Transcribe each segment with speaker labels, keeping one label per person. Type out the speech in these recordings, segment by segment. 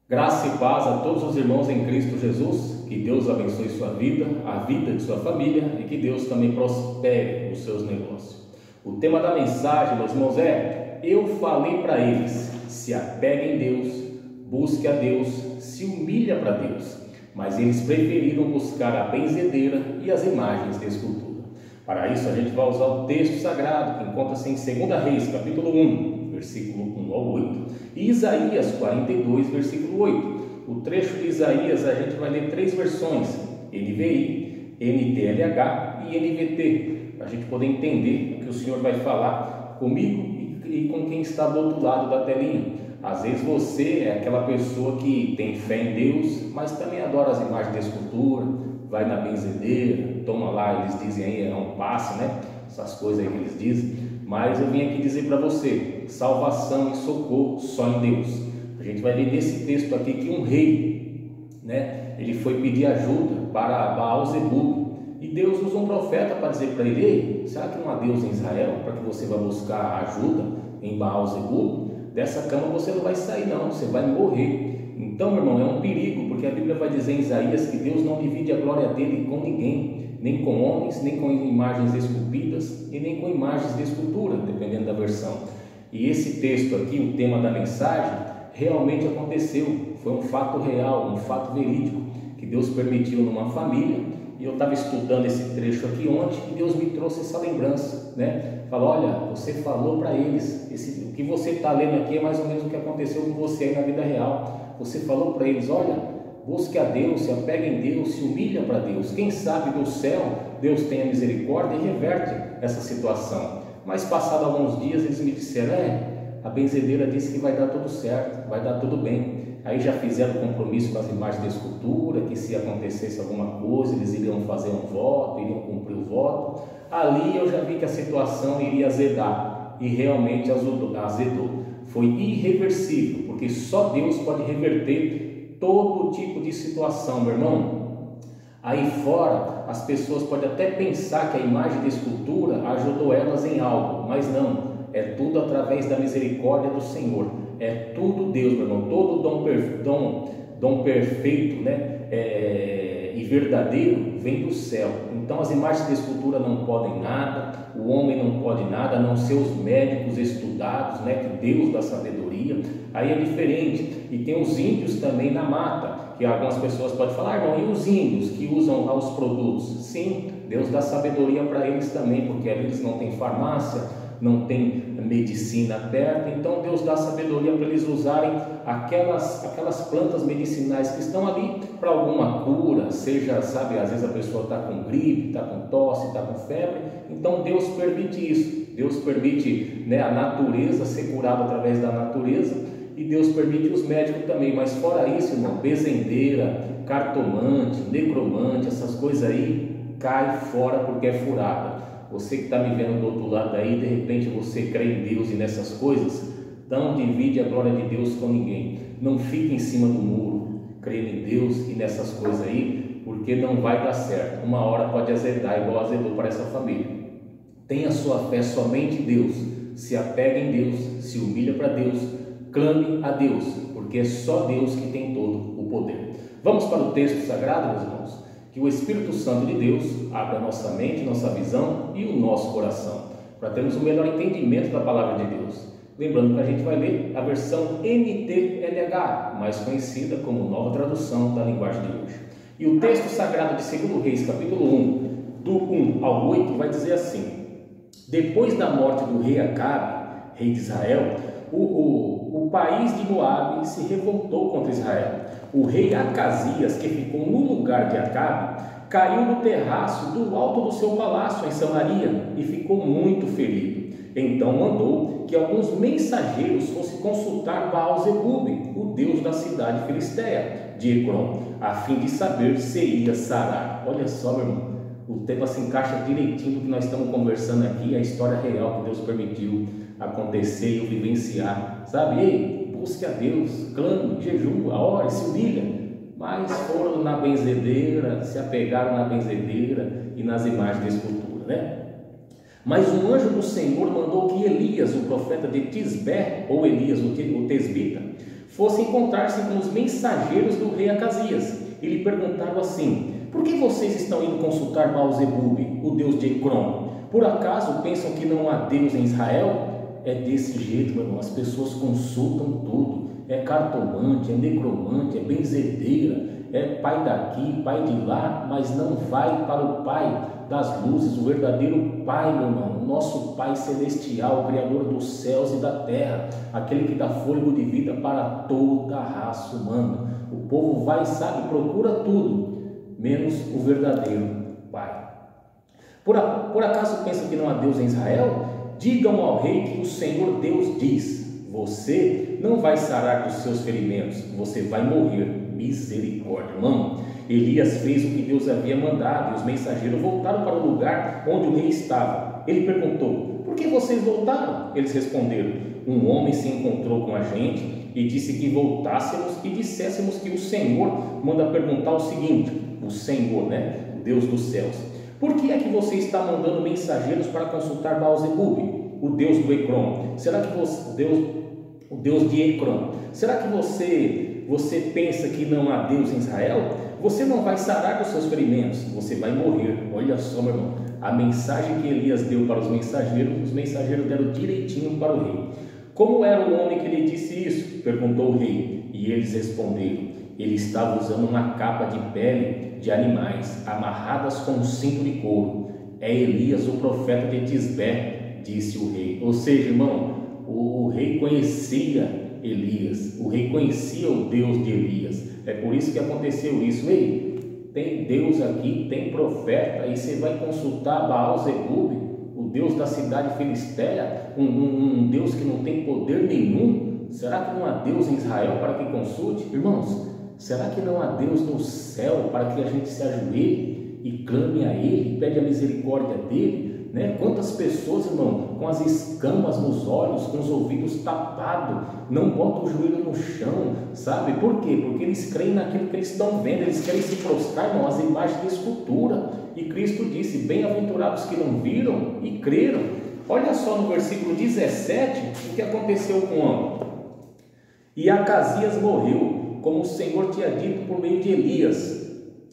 Speaker 1: Graça e paz a todos os irmãos em Cristo Jesus, que Deus abençoe sua vida, a vida de sua família e que Deus também prospere os seus negócios. O tema da mensagem, meus irmãos, é: eu falei para eles, se apegue em Deus, busque a Deus, se humilha para Deus, mas eles preferiram buscar a benzedeira e as imagens de escultura. Para isso a gente vai usar o texto sagrado que encontra-se em 2 Reis, capítulo 1, versículo 1 ao 8, e Isaías 42, versículo 8. O trecho de Isaías a gente vai ler três versões: NVI, NTLH e NVT, para a gente poder entender o que o Senhor vai falar comigo e com quem está do outro lado da telinha. Às vezes você é aquela pessoa que tem fé em Deus, mas também adora as imagens de escultura, vai na benzedeira, toma lá, eles dizem aí, é um passe, né? Essas coisas aí que eles dizem. Mas eu vim aqui dizer para você: salvação e socorro só em Deus. A gente vai ver nesse texto aqui que um rei, né, ele foi pedir ajuda para Baal-zebub, e Deus usa um profeta para dizer para ele: ei, será que não há Deus em Israel para que você vá buscar ajuda em Baal-zebub? Dessa cama você não vai sair não, você vai morrer. Então, meu irmão, é um perigo, porque a Bíblia vai dizer em Isaías que Deus não divide a glória dele com ninguém, nem com homens, nem com imagens esculpidas e nem com imagens de escultura, dependendo da versão. E esse texto aqui, o tema da mensagem, realmente aconteceu, foi um fato real, um fato verídico, que Deus permitiu numa família. E eu estava estudando esse trecho aqui ontem e Deus me trouxe essa lembrança, né? Falou: olha, você falou para eles, o que você está lendo aqui é mais ou menos o que aconteceu com você aí na vida real. Você falou para eles: olha, busque a Deus, se apegue em Deus, se humilha para Deus. Quem sabe do céu Deus tenha misericórdia e reverte essa situação. Mas passado alguns dias eles me disseram: a benzedeira disse que vai dar tudo certo, vai dar tudo bem. Aí já fizeram compromisso com as imagens de escultura, que se acontecesse alguma coisa eles iriam fazer um voto, iriam cumprir o voto. Ali eu já vi que a situação iria azedar, e realmente azedou. Foi irreversível, porque só Deus pode reverter todo tipo de situação, meu irmão. Aí fora as pessoas podem até pensar que a imagem de escultura ajudou elas em algo, mas não, é tudo através da misericórdia do Senhor. É tudo Deus, meu irmão. Todo dom perfeito, né, e verdadeiro vem do céu. Então as imagens de escultura não podem nada, o homem não pode nada, a não ser os médicos estudados, né, que Deus dá sabedoria. Aí é diferente. E tem os ímpios também na mata, que algumas pessoas podem falar: irmão, e os índios que usam lá os produtos? Sim, Deus dá sabedoria para eles também, porque eles não têm farmácia, não tem medicina perto. Então Deus dá sabedoria para eles usarem aquelas plantas medicinais que estão ali para alguma cura, seja, sabe, às vezes a pessoa está com gripe, está com tosse, está com febre. Então Deus permite isso, Deus permite, né, a natureza ser curada através da natureza, e Deus permite os médicos também. Mas fora isso, irmão, bezendeira, cartomante, necromante, essas coisas aí, cai fora porque é furada. Você que está me vendo do outro lado aí, de repente você crê em Deus e nessas coisas, não divide a glória de Deus com ninguém. Não fique em cima do muro, crê em Deus e nessas coisas aí, porque não vai dar certo. Uma hora pode azedar, igual azedou para essa família. Tenha sua fé somente em Deus, se apegue em Deus, se humilha para Deus, clame a Deus, porque é só Deus que tem todo o poder. Vamos para o texto sagrado, meus irmãos? Que o Espírito Santo de Deus abra nossa mente, nossa visão e o nosso coração, para termos o melhor entendimento da palavra de Deus. Lembrando que a gente vai ler a versão NTLH, mais conhecida como Nova Tradução da Linguagem de hoje. E o texto sagrado de 2 Reis, capítulo 1, do 1 ao 8, vai dizer assim: depois da morte do rei Acabe, rei de Israel, o país de Moabe se revoltou contra Israel. O rei Acasias, que ficou no lugar de Acabe, caiu do terraço do alto do seu palácio em Samaria e ficou muito ferido. Então mandou que alguns mensageiros fossem consultar Baal-zebub, o deus da cidade filisteia de Ecrom, a fim de saber se ia sarar. Olha só, meu irmão, o tema se encaixa direitinho do que nós estamos conversando aqui, a história real que Deus permitiu acontecer e eu vivenciar, sabe? Ei, busque a Deus, clame, jejua, ore, se humilha. Mas foram na benzedeira, se apegaram na benzedeira e nas imagens de escultura, né? Mas um anjo do Senhor mandou que Elias, o profeta de Tisbé, ou Elias, o tesbita, fosse encontrar-se com os mensageiros do rei Acasias e lhe perguntaram assim: por que vocês estão indo consultar Baal-zebube, o deus de Ecrom? Por acaso pensam que não há Deus em Israel? É desse jeito, meu irmão, as pessoas consultam tudo, é cartomante, é necromante, é benzedeira, é pai daqui, pai de lá, mas não vai para o Pai das luzes, o verdadeiro Pai, meu irmão, o nosso Pai celestial, o Criador dos céus e da terra, aquele que dá fôlego de vida para toda a raça humana. O povo vai, sabe, procura tudo, menos o verdadeiro Pai. Por acaso pensam que não há Deus em Israel? Digam ao rei que o Senhor Deus diz: você não vai sarar dos seus ferimentos, você vai morrer. Misericórdia, irmão. Elias fez o que Deus havia mandado e os mensageiros voltaram para o lugar onde o rei estava. Ele perguntou: por que vocês voltaram? Eles responderam: um homem se encontrou com a gente e disse que voltássemos e disséssemos que o Senhor manda perguntar o seguinte: o Senhor, né, o Deus dos céus, por que é que você está mandando mensageiros para consultar Baal-zebube, o Deus do Ecrom? Será que o Deus de Ecrom? Será que você pensa que não há Deus em Israel? Você não vai sarar dos seus ferimentos, você vai morrer. Olha só, meu irmão, a mensagem que Elias deu para os mensageiros deram direitinho para o rei. Como era o homem que lhe disse isso? Perguntou o rei. E eles responderam: ele estava usando uma capa de pele de animais, amarradas com um cinto de couro. É Elias, o profeta de Tisbé, disse o rei. Ou seja, irmão, o rei conhecia Elias, o rei conhecia o Deus de Elias. É por isso que aconteceu isso. Ei, tem Deus aqui, tem profeta, e você vai consultar Baal-zebube, o Deus da cidade filisteia, um Deus que não tem poder nenhum? Será que não há Deus em Israel para que consulte? Irmãos, será que não há Deus no céu para que a gente se ajoelhe e clame a Ele, pede a misericórdia dEle? Né? Quantas pessoas, irmão, com as escamas nos olhos, com os ouvidos tapados, não botam o joelho no chão, sabe? Por quê? Porque eles creem naquilo que eles estão vendo, eles querem se prostrar, irmão, às imagens de escultura. E Cristo disse: bem-aventurados que não viram e creram. Olha só no versículo 17 o que aconteceu com o homem. E Acasias morreu, como o Senhor tinha dito por meio de Elias.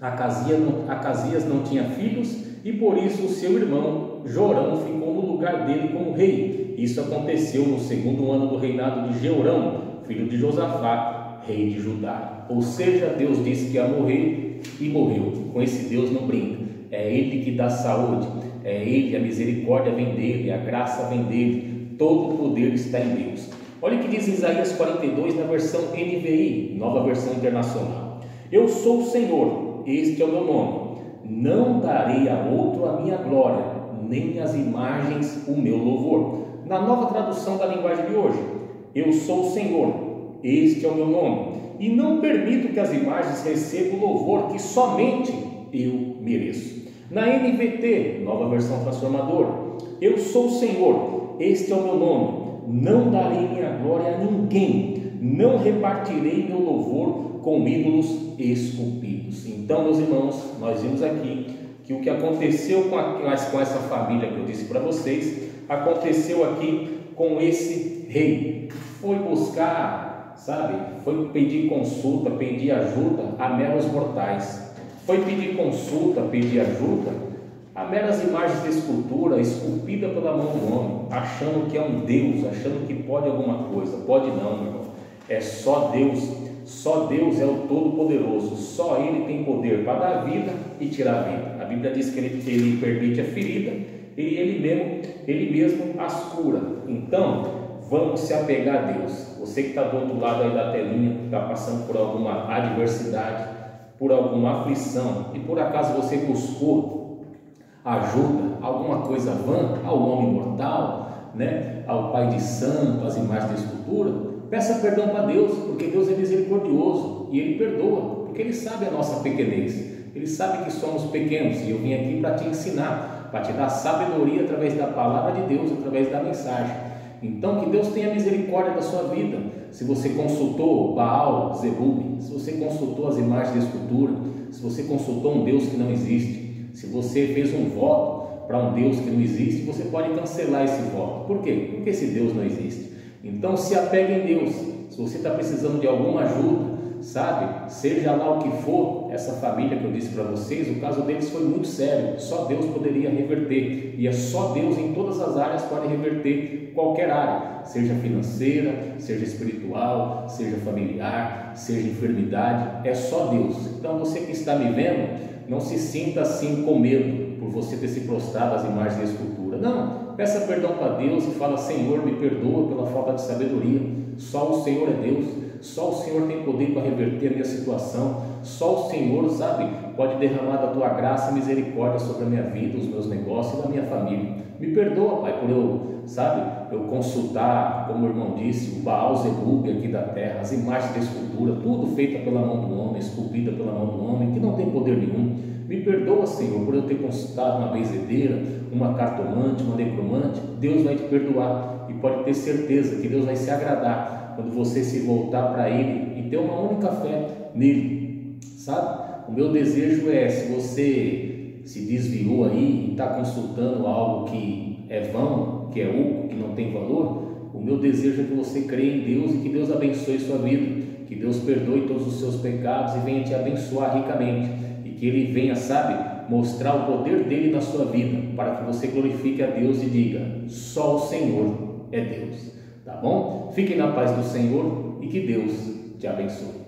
Speaker 1: Acasias não tinha filhos, e por isso o seu irmão Jorão ficou no lugar dele como rei. Isso aconteceu no segundo ano do reinado de Jeorão, filho de Josafá, rei de Judá. Ou seja, Deus disse que ia morrer e morreu. Com esse Deus não brinca. É Ele que dá saúde, é Ele, a misericórdia vem dele, a graça vem dele, todo o poder está em Deus. Olha o que diz Isaías 42 na versão NVI, nova versão internacional: eu sou o Senhor, este é o meu nome, não darei a outro a minha glória, nem as imagens o meu louvor. Na nova tradução da linguagem de hoje: eu sou o Senhor, este é o meu nome, e não permito que as imagens recebam o louvor que somente eu mereço. Na NVT, nova versão transformadora: eu sou o Senhor, este é o meu nome, não darei minha glória a ninguém, não repartirei meu louvor com ídolos esculpidos. Então, meus irmãos, nós vimos aqui que o que aconteceu com essa família que eu disse para vocês, aconteceu aqui com esse rei. Foi buscar, sabe, foi pedir consulta, pedir ajuda a meros mortais. Foi pedir consulta, pedir ajuda a meras imagens de escultura esculpida pela mão do homem, achando que é um Deus, achando que pode alguma coisa. Pode não, meu irmão. É só Deus é o Todo-Poderoso, só Ele tem poder para dar vida e tirar a vida. A Bíblia diz que Ele permite a ferida e Ele mesmo as cura. Então, vamos se apegar a Deus. Você que está do outro lado aí da telinha, que está passando por alguma adversidade, por alguma aflição, e por acaso você buscou ajuda, alguma coisa vã, ao homem mortal, né? Ao pai de santo, às imagens de escultura, peça perdão para Deus, porque Deus é misericordioso e Ele perdoa, porque Ele sabe a nossa pequenez, Ele sabe que somos pequenos, e eu vim aqui para te ensinar, para te dar sabedoria através da palavra de Deus, através da mensagem. Então, que Deus tenha misericórdia da sua vida. Se você consultou Baal-zebube, se você consultou as imagens de escultura, se você consultou um Deus que não existe, se você fez um voto para um Deus que não existe, você pode cancelar esse voto. Por quê? Porque esse Deus não existe. Então se apegue em Deus. Se você está precisando de alguma ajuda, sabe, seja lá o que for, essa família que eu disse para vocês, o caso deles foi muito sério, só Deus poderia reverter, e é só Deus em todas as áreas pode reverter qualquer área, seja financeira, seja espiritual, seja familiar, seja enfermidade, é só Deus. Então você que está me vendo, não se sinta assim com medo por você ter se prostrado às imagens da escultura, não, peça perdão para Deus e fala: Senhor, me perdoa pela falta de sabedoria, só o Senhor é Deus, só o Senhor tem poder para reverter a minha situação, só o Senhor, sabe, pode derramar da tua graça e misericórdia sobre a minha vida, os meus negócios e da minha família. Me perdoa, Pai, por eu, sabe, eu consultar, como o irmão disse, o Baal Zebub aqui da terra, as imagens da escultura, tudo feita pela mão do homem, esculpida pela mão do homem, que não tem poder nenhum. Me perdoa, Senhor, por eu ter consultado uma benzedeira, uma cartomante, uma necromante. Deus vai te perdoar e pode ter certeza que Deus vai se agradar quando você se voltar para Ele e ter uma única fé nele, sabe? O meu desejo é, se você se desviou aí e está consultando algo que é vão, que é oco, que não tem valor, o meu desejo é que você creia em Deus e que Deus abençoe sua vida, que Deus perdoe todos os seus pecados e venha te abençoar ricamente, e que Ele venha, sabe, mostrar o poder dele na sua vida, para que você glorifique a Deus e diga: só o Senhor é Deus, tá bom? Fiquem na paz do Senhor e que Deus te abençoe.